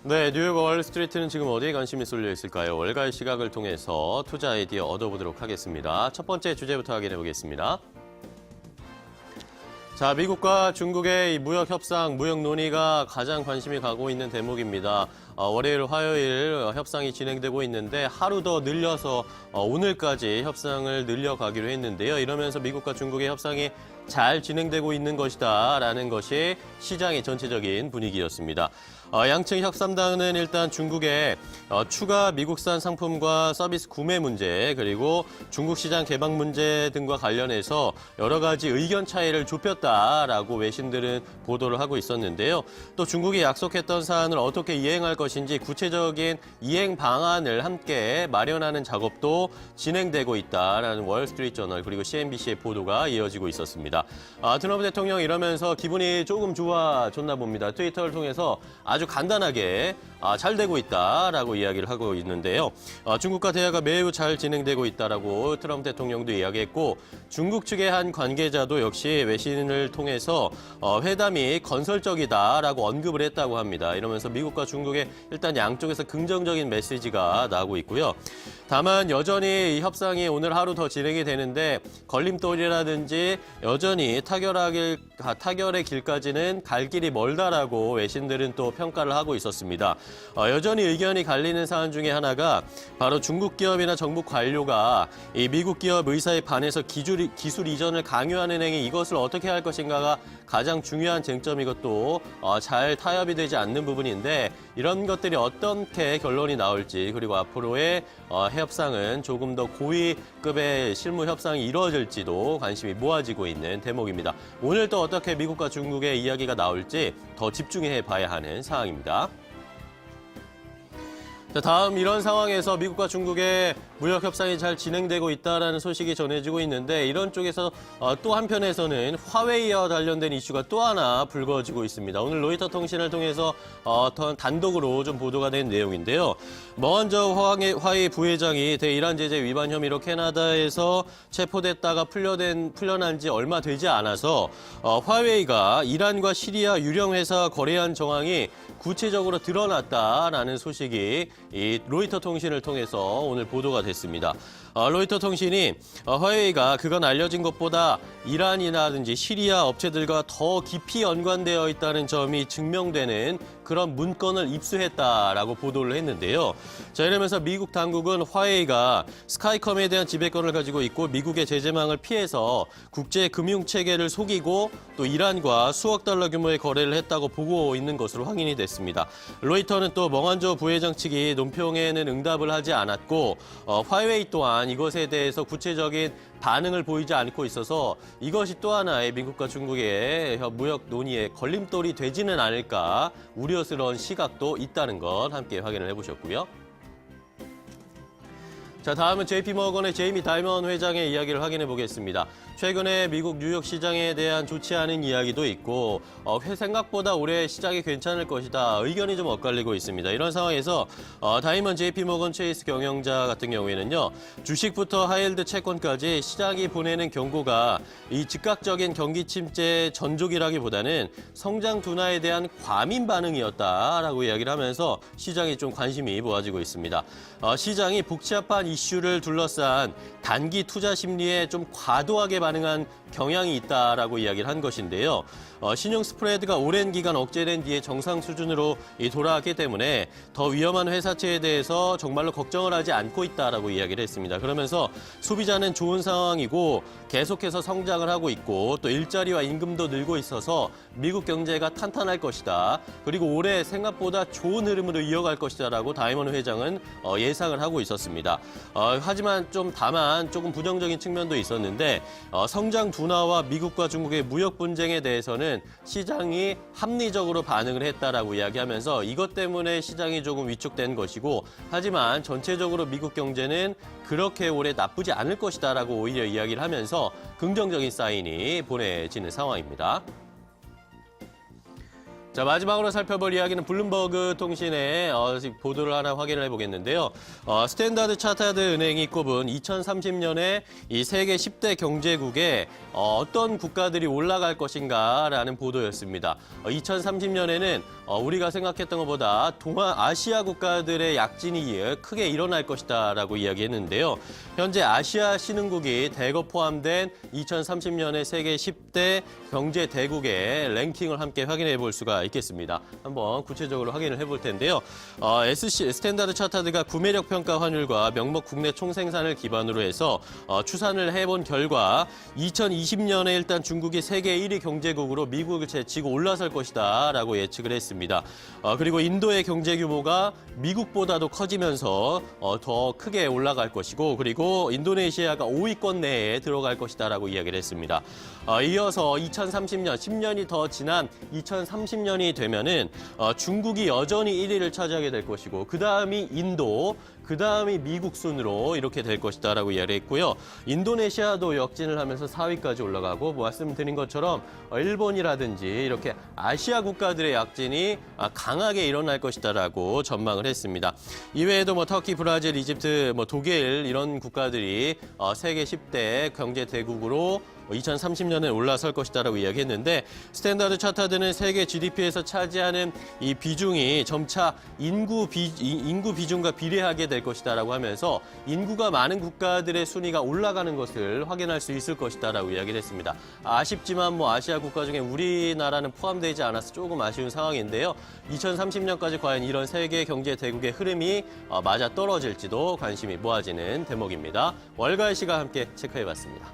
네, 뉴욕 월스트리트는 지금 어디에 관심이 쏠려 있을까요? 월가의 시각을 통해서 투자 아이디어 얻어보도록 하겠습니다. 첫 번째 주제부터 확인해 보겠습니다. 자, 미국과 중국의 이 무역 협상, 무역 논의가 가장 관심이 가고 있는 대목입니다. 월요일, 화요일 협상이 진행되고 있는데 하루 더 늘려서 오늘까지 협상을 늘려가기로 했는데요. 이러면서 미국과 중국의 협상이 잘 진행되고 있는 것이다라는 것이 시장의 전체적인 분위기였습니다. 양측 협상단은 일단 중국의 추가 미국산 상품과 서비스 구매 문제 그리고 중국 시장 개방 문제 등과 관련해서 여러 가지 의견 차이를 좁혔다라고 외신들은 보도를 하고 있었는데요. 또 중국이 약속했던 사안을 어떻게 이행할 것인지 구체적인 이행 방안을 함께 마련하는 작업도 진행되고 있다라는 월스트리트저널 그리고 CNBC의 보도가 이어지고 있었습니다. 트럼프 대통령 이러면서 기분이 조금 좋아졌나 봅니다. 트위터를 통해서 아주 간단하게 잘 되고 있다라고 이야기를 하고 있는데요. 중국과 대화가 매우 잘 진행되고 있다라고 트럼프 대통령도 이야기했고 중국 측의 한 관계자도 역시 외신을 통해서 회담이 건설적이다라고 언급을 했다고 합니다. 이러면서 미국과 중국의 일단 양쪽에서 긍정적인 메시지가 나오고 있고요. 다만 여전히 이 협상이 오늘 하루 더 진행이 되는데 걸림돌이라든지 여전히 타결의 길까지는 갈 길이 멀다라고 외신들은 또 평가를 하고 있었습니다. 여전히 의견이 갈리는 사안 중에 하나가 바로 중국 기업이나 정부 관료가 이 미국 기업 의사에 반해서 기술 이전을 강요하는 행위 이것을 어떻게 할 것인가가 가장 중요한 쟁점이고 또 잘 타협이 되지 않는 부분인데 이런 것들이 어떻게 결론이 나올지 그리고 앞으로의 협상은 조금 더 고위급의 실무 협상이 이루어질지도 관심이 모아지고 있는 대목입니다. 오늘 또 어떻게 미국과 중국의 이야기가 나올지 더 집중해 봐야 하는 사항입니다. 자, 다음 이런 상황에서 미국과 중국의 무역 협상이 잘 진행되고 있다는 소식이 전해지고 있는데 이런 쪽에서 또 한편에서는 화웨이와 관련된 이슈가 또 하나 불거지고 있습니다. 오늘 로이터 통신을 통해서 단독으로 좀 보도가 된 내용인데요. 먼저 화웨이 부회장이 대이란 제재 위반 혐의로 캐나다에서 체포됐다가 풀려난 지 얼마 되지 않아서 화웨이가 이란과 시리아 유령 회사와 거래한 정황이 구체적으로 드러났다라는 소식이 이 로이터 통신을 통해서 오늘 보도가 됐습니다. 로이터 통신이 화웨이가 그건 알려진 것보다 이란이라든지 시리아 업체들과 더 깊이 연관되어 있다는 점이 증명되는 그런 문건을 입수했다라고 보도를 했는데요. 자, 이러면서 미국 당국은 화웨이가 스카이컴에 대한 지배권을 가지고 있고 미국의 제재망을 피해서 국제 금융 체계를 속이고 또 이란과 수억 달러 규모의 거래를 했다고 보고 있는 것으로 확인이 됐습니다. 로이터는 또 멍한조 부회장 측이 논평에는 응답을 하지 않았고 화웨이 또한 이것에 대해서 구체적인 반응을 보이지 않고 있어서 이것이 또 하나의 미국과 중국의 무역 논의에 걸림돌이 되지는 않을까 우려스러운 시각도 있다는 것 함께 확인을 해보셨고요. 자, 다음은 JP모건의 제이미 다이먼 회장의 이야기를 확인해 보겠습니다. 최근에 미국 뉴욕 시장에 대한 좋지 않은 이야기도 있고 생각보다 올해 시장이 괜찮을 것이다. 의견이 좀 엇갈리고 있습니다. 이런 상황에서 다이먼 JP모건 체이스 경영자 같은 경우에는요. 주식부터 하이힐드 채권까지 시장이 보내는 경고가 이 즉각적인 경기 침체 전족이라기보다는 성장 둔화에 대한 과민 반응이었다라고 이야기를 하면서 시장이 좀 관심이 모아지고 있습니다. 시장이 복잡한 이슈를 둘러싼 단기 투자 심리에 좀 과도하게 반응한 경향이 있다라고 이야기를 한 것인데요. 신용 스프레드가 오랜 기간 억제된 뒤에 정상 수준으로 돌아왔기 때문에 더 위험한 회사채에 대해서 정말로 걱정을 하지 않고 있다라고 이야기를 했습니다. 그러면서 소비자는 좋은 상황이고 계속해서 성장을 하고 있고 또 일자리와 임금도 늘고 있어서 미국 경제가 탄탄할 것이다. 그리고 올해 생각보다 좋은 흐름으로 이어갈 것이다라고 다이먼 회장은 예상을 하고 있었습니다. 하지만 다만 조금 부정적인 측면도 있었는데 성장 둔화와 미국과 중국의 무역 분쟁에 대해서는 시장이 합리적으로 반응을 했다라고 이야기하면서 이것 때문에 시장이 조금 위축된 것이고 하지만 전체적으로 미국 경제는 그렇게 올해 나쁘지 않을 것이다라고 오히려 이야기를 하면서 긍정적인 사인이 보내지는 상황입니다. 자, 마지막으로 살펴볼 이야기는 블룸버그 통신의 보도를 하나 확인을 해보겠는데요. 스탠다드 차타드 은행이 꼽은 2030년에 이 세계 10대 경제국에 어떤 국가들이 올라갈 것인가라는 보도였습니다. 2030년에는 우리가 생각했던 것보다 아시아 국가들의 약진이 크게 일어날 것이다라고 이야기했는데요. 현재 아시아 신흥국이 대거 포함된 2030년의 세계 10대 경제 대국의 랭킹을 함께 확인해 볼 수가 있겠습니다. 한번 구체적으로 확인을 해볼 텐데요. 스탠다드 차타드가 구매력 평가 환율과 명목 국내 총생산을 기반으로 해서 추산을 해본 결과 2020년에 일단 중국이 세계 1위 경제국으로 미국을 제치고 올라설 것이다라고 예측을 했습니다. 그리고 인도의 경제 규모가 미국보다도 커지면서 더 크게 올라갈 것이고, 그리고 인도네시아가 5위권 내에 들어갈 것이다라고 이야기를 했습니다. 이어서 2030년, 10년이 더 지난 2030년이 되면은 중국이 여전히 1위를 차지하게 될 것이고, 그 다음이 인도, 그 다음이 미국 순으로 이렇게 될 것이다라고 이야기했고요. 인도네시아도 역진을 하면서 4위까지 올라가고, 말씀드린 것처럼 일본이라든지 이렇게 아시아 국가들의 약진이 강하게 일어날 것이다라고 전망을 했습니다. 이외에도 터키, 브라질, 이집트, 독일 이런 국가들이 세계 10대 경제 대국으로 2030년에 올라설 것이다라고 이야기했는데, 스탠다드 차타드는 세계 GDP에서 차지하는 이 비중이 점차 인구 비중과 비례하게 될 것이다라고 하면서 인구가 많은 국가들의 순위가 올라가는 것을 확인할 수 있을 것이다라고 이야기를 했습니다. 아쉽지만 아시아 국가 중에 우리나라는 포함되지 않아서 조금 아쉬운 상황인데요. 2030년까지 과연 이런 세계 경제 대국의 흐름이 맞아 떨어질지도 관심이 모아지는 대목입니다. 월가의 시각 함께 체크해봤습니다.